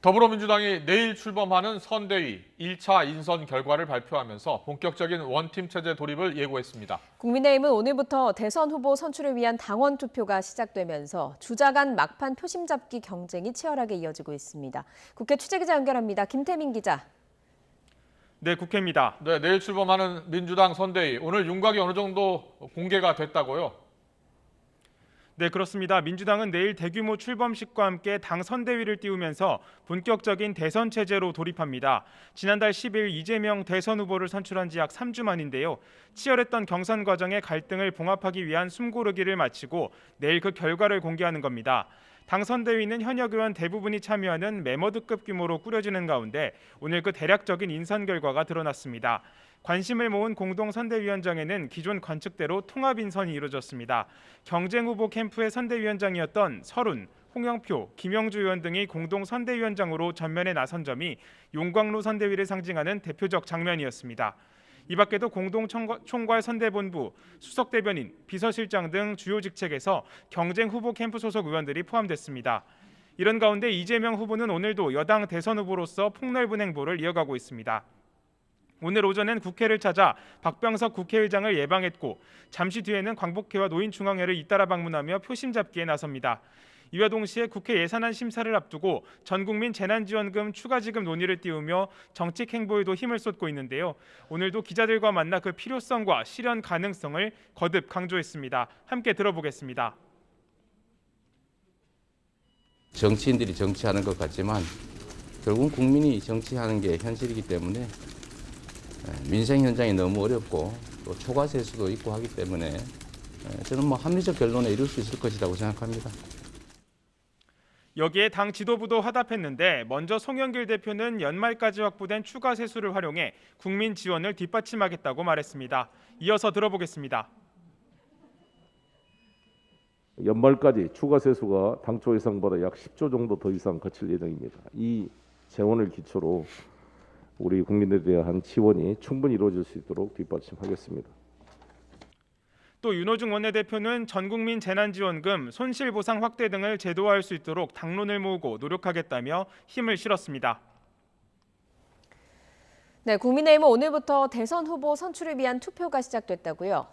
더불어민주당이 내일 출범하는 선대위 1차 인선 결과를 발표하면서 본격적인 원팀 체제 돌입을 예고했습니다. 국민의힘은 오늘부터 대선 후보 선출을 위한 당원 투표가 시작되면서 주자 간 막판 표심 잡기 경쟁이 치열하게 이어지고 있습니다. 국회 취재기자 연결합니다. 김태민 기자. 네, 국회입니다. 네, 내일 출범하는 민주당 선대위, 오늘 윤곽이 어느 정도 공개가 됐다고요? 네, 그렇습니다. 민주당은 내일 대규모 출범식과 함께 당 선대위를 띄우면서 본격적인 대선 체제로 돌입합니다. 지난달 10일 이재명 대선 후보를 선출한 지 약 3주 만인데요. 치열했던 경선 과정의 갈등을 봉합하기 위한 숨고르기를 마치고 내일 그 결과를 공개하는 겁니다. 당 선대위는 현역 의원 대부분이 참여하는 메머드급 규모로 꾸려지는 가운데 오늘 그 대략적인 인선 결과가 드러났습니다. 관심을 모은 공동선대위원장에는 기존 관측대로 통합 인선이 이루어졌습니다. 경쟁 후보 캠프의 선대위원장이었던 설훈, 홍영표, 김영주 의원 등이 공동선대위원장으로 전면에 나선 점이 용광로 선대위를 상징하는 대표적 장면이었습니다. 이 밖에도 공동총괄 선대본부, 수석대변인, 비서실장 등 주요 직책에서 경쟁 후보 캠프 소속 의원들이 포함됐습니다. 이런 가운데 이재명 후보는 오늘도 여당 대선 후보로서 폭넓은 행보를 이어가고 있습니다. 오늘 오전엔 국회를 찾아 박병석 국회의장을 예방했고 잠시 뒤에는 광복회와 노인중앙회를 잇따라 방문하며 표심 잡기에 나섭니다. 이와 동시에 국회 예산안 심사를 앞두고 전국민 재난지원금 추가 지급 논의를 띄우며 정책 행보에도 힘을 쏟고 있는데요. 오늘도 기자들과 만나 그 필요성과 실현 가능성을 거듭 강조했습니다. 함께 들어보겠습니다. 정치인들이 정치하는 것 같지만 결국 국민이 정치하는 게 현실이기 때문에 민생 현장이 너무 어렵고 또 초과 세수도 있고 하기 때문에 저는 합리적 결론에 이룰 수 있을 것이라고 생각합니다. 여기에 당 지도부도 화답했는데 먼저 송영길 대표는 연말까지 확보된 추가 세수를 활용해 국민 지원을 뒷받침하겠다고 말했습니다. 이어서 들어보겠습니다. 연말까지 추가 세수가 당초 예상보다 약 10조 정도 더 이상 거칠 예정입니다. 이 재원을 기초로 우리 국민들에 대한 지원이 충분히 이루어질 수 있도록 뒷받침하겠습니다. 또 윤호중 원내대표는 전국민 재난지원금, 손실보상 확대 등을 제도화할 수 있도록 당론을 모으고 노력하겠다며 힘을 실었습니다. 네, 국민의힘은 오늘부터 대선 후보 선출을 위한 투표가 시작됐다고요?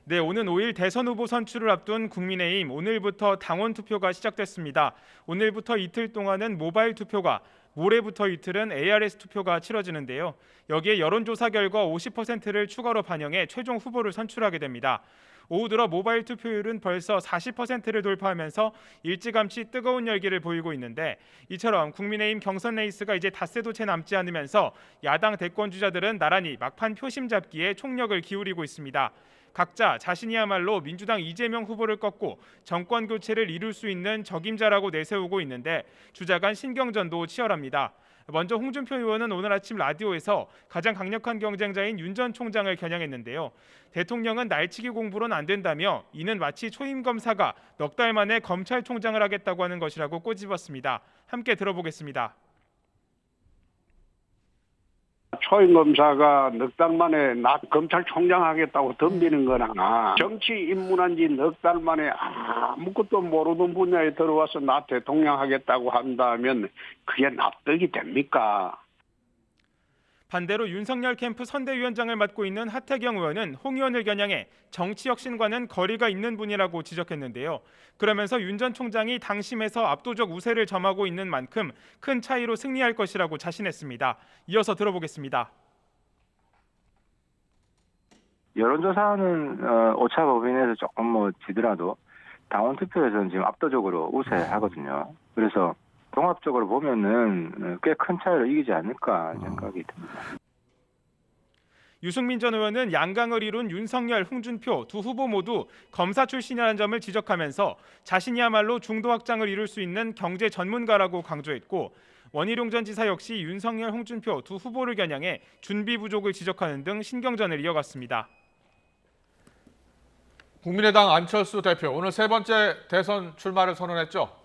네, 오는 5일 대선 후보 선출을 앞둔 국민의힘 오늘부터 당원 투표가 시작됐습니다. 오늘부터 이틀 동안은 모바일 투표가, 모레부터 이틀은 ARS 투표가 치러지는데요. 여기에 여론조사 결과 50%를 추가로 반영해 최종 후보를 선출하게 됩니다. 오후 들어 모바일 투표율은 벌써 40%를 돌파하면서 일찌감치 뜨거운 열기를 보이고 있는데 이처럼 국민의힘 경선 레이스가 이제 닷새도 채 남지 않으면서 야당 대권 주자들은 나란히 막판 표심 잡기에 총력을 기울이고 있습니다. 각자 자신이야말로 민주당 이재명 후보를 꺾고 정권 교체를 이룰 수 있는 적임자라고 내세우고 있는데 주자 간 신경전도 치열합니다. 먼저 홍준표 의원은 오늘 아침 라디오에서 가장 강력한 경쟁자인 윤 전 총장을 겨냥했는데요. 대통령은 날치기 공부로는 안 된다며 이는 마치 초임 검사가 넉 달 만에 검찰총장을 하겠다고 하는 것이라고 꼬집었습니다. 함께 들어보겠습니다. 초임 검사가 넉 달 만에 나 검찰총장 하겠다고 덤비는 거나 정치 입문한 지 넉 달 만에 아무것도 모르는 분야에 들어와서 나 대통령 하겠다고 한다면 그게 납득이 됩니까? 반대로 윤석열 캠프 선대위원장을 맡고 있는 하태경 의원은 홍 의원을 겨냥해 정치 혁신과는 거리가 있는 분이라고 지적했는데요. 그러면서 윤 전 총장이 당심에서 압도적 우세를 점하고 있는 만큼 큰 차이로 승리할 것이라고 자신했습니다. 이어서 들어보겠습니다. 여론조사는 오차 범위내에서 조금 지더라도 당원 투표에서는 지금 압도적으로 우세하거든요. 그래서 종합적으로 보면은 꽤 큰 차이로 이기지 않을까 생각이 듭니다. 유승민 전 의원은 양강을 이룬 윤석열, 홍준표 두 후보 모두 검사 출신이라는 점을 지적하면서 자신이야말로 중도 확장을 이룰 수 있는 경제 전문가라고 강조했고 원희룡 전 지사 역시 윤석열, 홍준표 두 후보를 겨냥해 준비 부족을 지적하는 등 신경전을 이어갔습니다. 국민의당 안철수 대표, 오늘 세 번째 대선 출마를 선언했죠?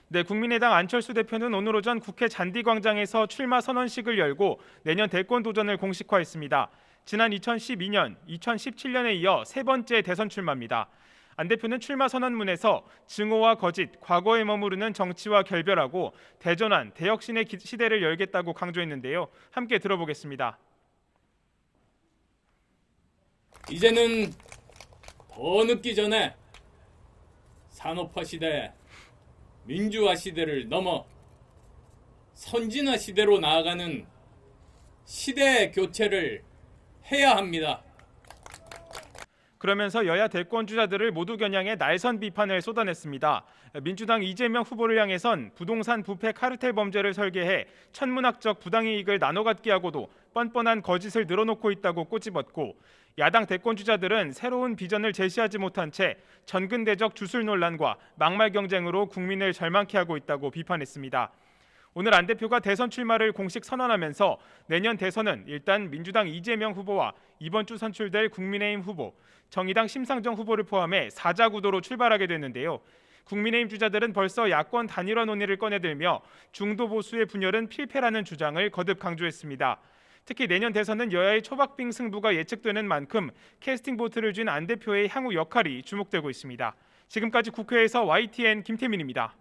네, 국민의당 안철수 대표는 오늘 오전 국회 잔디광장에서 출마 선언식을 열고 내년 대권 도전을 공식화했습니다. 지난 2012년, 2017년에 이어 세 번째 대선 출마입니다. 안 대표는 출마 선언문에서 증오와 거짓, 과거에 머무르는 정치와 결별하고 대전환, 대혁신의 시대를 열겠다고 강조했는데요. 함께 들어보겠습니다. 이제는 더 늦기 전에 산업화 시대, 민주화 시대를 넘어 선진화 시대로 나아가는 시대 교체를 해야 합니다. 그러면서 여야 대권 주자들을 모두 겨냥해 날선 비판을 쏟아냈습니다. 민주당 이재명 후보를 향해선 부동산 부패 카르텔 범죄를 설계해 천문학적 부당이익을 나눠 갖게 하고도 뻔뻔한 거짓을 늘어놓고 있다고 꼬집었고, 야당 대권 주자들은 새로운 비전을 제시하지 못한 채 전근대적 주술 논란과 막말 경쟁으로 국민을 절망케 하고 있다고 비판했습니다. 오늘 안 대표가 대선 출마를 공식 선언하면서 내년 대선은 일단 민주당 이재명 후보와 이번 주 선출될 국민의힘 후보, 정의당 심상정 후보를 포함해 4자 구도로 출발하게 됐는데요. 국민의힘 주자들은 벌써 야권 단일화 논의를 꺼내들며 중도 보수의 분열은 필패라는 주장을 거듭 강조했습니다. 특히 내년 대선은 여야의 초박빙 승부가 예측되는 만큼 캐스팅 보트를 쥔 안 대표의 향후 역할이 주목되고 있습니다. 지금까지 국회에서 YTN 김태민입니다.